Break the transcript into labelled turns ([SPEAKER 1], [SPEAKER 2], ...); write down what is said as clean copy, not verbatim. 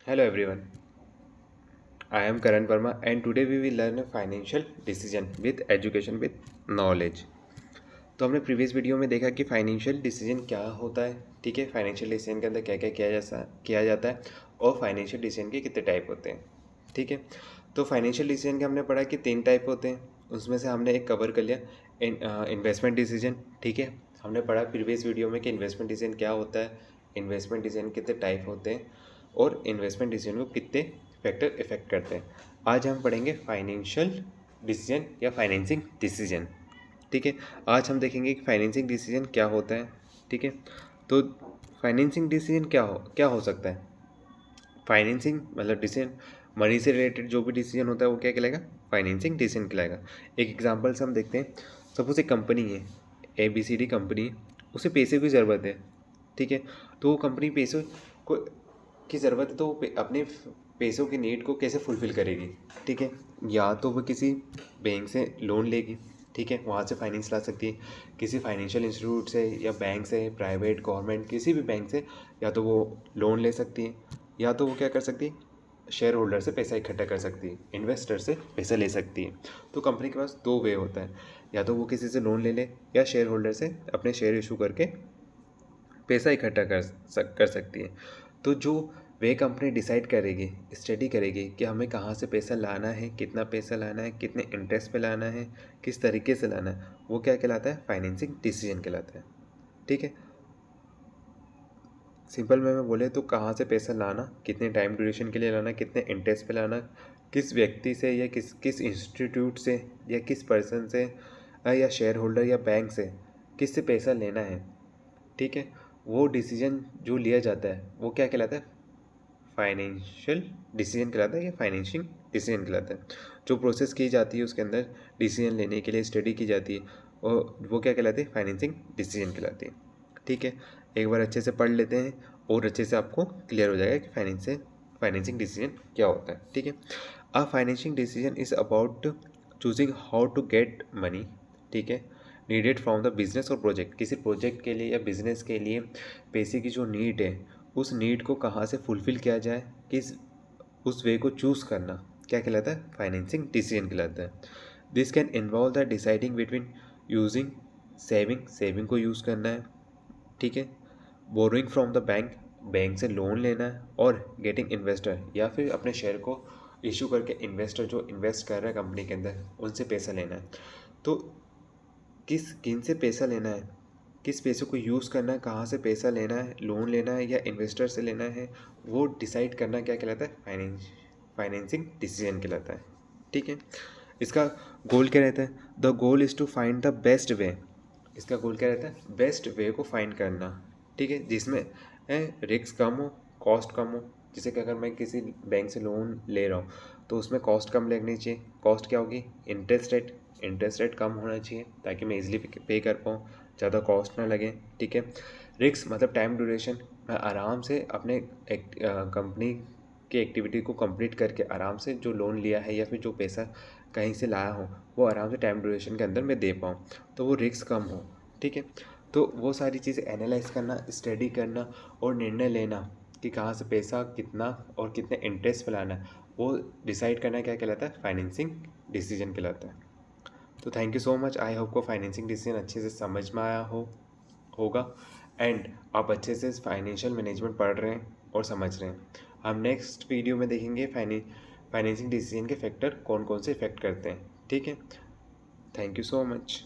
[SPEAKER 1] Hello everyone, I am Karan Verma and today we will learn a financial decision with education with knowledge। तो हमने previous video में देखा कि financial decision क्या होता है। ठीक है, फाइनेंशियल डिसीजन के अंदर क्या क्या किया जाता है और फाइनेंशियल डिसीजन के कितने टाइप होते हैं। ठीक है, तो फाइनेंशियल डिसीजन के हमने पढ़ा कि 3 टाइप होते हैं, उसमें से हमने एक कवर कर लिया इन्वेस्टमेंट डिसीजन। ठीक है, हमने पढ़ा प्रीवियस वीडियो में कि इन्वेस्टमेंट डिसीजन क्या होता है, इन्वेस्टमेंट डिसीजन कितने टाइप होते हैं और इन्वेस्टमेंट डिसीजन को कितने फैक्टर इफेक्ट करते हैं। आज हम पढ़ेंगे फाइनेंशियल डिसीजन या फाइनेंसिंग डिसीजन। ठीक है, आज हम देखेंगे कि फाइनेंसिंग डिसीजन क्या होता है। ठीक है, तो फाइनेंसिंग डिसीजन क्या हो सकता है। फाइनेंसिंग मतलब डिसीजन मनी से रिलेटेड जो भी डिसीजन होता है वो क्या कहलाएगा, फाइनेंसिंग डिसीजन कहलाएगा। एक एग्जांपल से हम देखते हैं, सपोज एक कंपनी है, ABCD कंपनी है, उसे पैसे की ज़रूरत है। ठीक है, तो वो कंपनी पैसों को की ज़रूरत है, तो वो अपने पैसों की नीड को कैसे फुलफ़िल करेगी। ठीक है, या तो वो किसी बैंक से लोन लेगी। ठीक है, वहाँ से फाइनेंस ला सकती है, किसी फाइनेंशियल इंस्टीट्यूट से या बैंक से, प्राइवेट गवर्नमेंट किसी भी बैंक से, या तो वो लोन ले सकती है, या तो वो क्या कर सकती है, शेयर होल्डर से पैसा इकट्ठा कर सकती है, इन्वेस्टर से पैसा ले सकती है। तो कंपनी के पास 2 वे होता है, या तो वो किसी से लोन ले ले या शेयर होल्डर से अपने शेयर इशू करके पैसा इकट्ठा कर सकती है। तो जो वे कंपनी डिसाइड करेगी, स्टडी करेगी कि हमें कहाँ से पैसा लाना है, कितना पैसा लाना है, कितने इंटरेस्ट पे लाना है, किस तरीके से लाना है, वो क्या कहलाता है, फाइनेंसिंग डिसीजन कहलाता है। ठीक है, सिंपल में बोले तो कहाँ से पैसा लाना, कितने टाइम ड्यूरेशन के लिए लाना, कितने इंटरेस्ट पे लाना, किस व्यक्ति से या किस किस इंस्टीट्यूट से या किस पर्सन से या शेयर होल्डर या बैंक से किस से पैसा लेना है। ठीक है, वो डिसीजन जो लिया जाता है वो क्या कहलाता है, फाइनेंशियल डिसीजन कहलाता है या फाइनेंशियल डिसीजन कहलाता है। जो प्रोसेस की जाती है उसके अंदर डिसीजन लेने के लिए स्टडी की जाती है और वो क्या कहलाती है, फाइनेंसिंग डिसीजन कहलाती है। ठीक है, एक बार अच्छे से पढ़ लेते हैं और अच्छे से आपको क्लियर हो जाएगा कि फाइनेंसिंग डिसीजन क्या होता है। ठीक है, a financial decision is about choosing how to get money. ठीक है, नीडेड फ्रॉम द बिजनेस और प्रोजेक्ट, किसी प्रोजेक्ट के लिए या बिजनेस के लिए पैसे की जो नीड है उस नीड को कहाँ से फुलफ़िल किया जाए, किस उस वे को चूज़ करना क्या कहलाता है, फाइनेंसिंग डिसीजन कहलाता है। This can involve the deciding between using saving को यूज़ करना है। ठीक है, बोरोइंग फ्रॉम द बैंक से लोन लेना है, और गेटिंग इन्वेस्टर या फिर अपने शेयर को इशू करके इन्वेस्टर जो इन्वेस्ट कर रहा है कंपनी के अंदर उनसे पैसा लेना है। तो किन से पैसा लेना है, किस पैसे को यूज़ करना है, कहाँ से पैसा लेना है, लोन लेना है या इन्वेस्टर से लेना है, वो डिसाइड करना क्या कहलाता है, फाइनेंसिंग डिसीजन कहलाता है। ठीक है, इसका गोल क्या रहता है, the goal is to find the best way. इसका गोल क्या रहता है, बेस्ट वे को फाइंड करना। ठीक है, जिसमें रिस्क कम हो, कॉस्ट कम हो। जैसे कि अगर मैं किसी बैंक से लोन ले रहा हूँ तो उसमें कॉस्ट कम लगनी चाहिए। कॉस्ट क्या होगी, इंटरेस्ट रेट कम होना चाहिए ताकि मैं इजीली पे कर पाऊँ, ज़्यादा कॉस्ट ना लगे। ठीक है, रिस्क मतलब टाइम ड्यूरेशन, मैं आराम से अपने कंपनी की एक्टिविटी को कंप्लीट करके आराम से जो लोन लिया है या फिर जो पैसा कहीं से लाया हूँ वो आराम से टाइम ड्यूरेशन के अंदर मैं दे पाऊँ, तो वो रिस्क कम हो। ठीक है, तो वो सारी चीज़ें एनालाइज करना, स्टडी करना और निर्णय लेना कि कहाँ से पैसा कितना और कितने इंटरेस्ट पे लाना है, वो डिसाइड करना क्या कहलाता है, फाइनेंसिंग डिसीजन कहलाता है। तो thank you so much, I hope को फाइनेंसिंग डिसीजन अच्छे से समझ में आया होगा एंड आप अच्छे से फाइनेंशियल मैनेजमेंट पढ़ रहे हैं और समझ रहे हैं। हम नेक्स्ट वीडियो में देखेंगे फाइनेंसिंग डिसीजन के फैक्टर कौन कौन से इफेक्ट करते हैं। ठीक है, थैंक यू सो मच।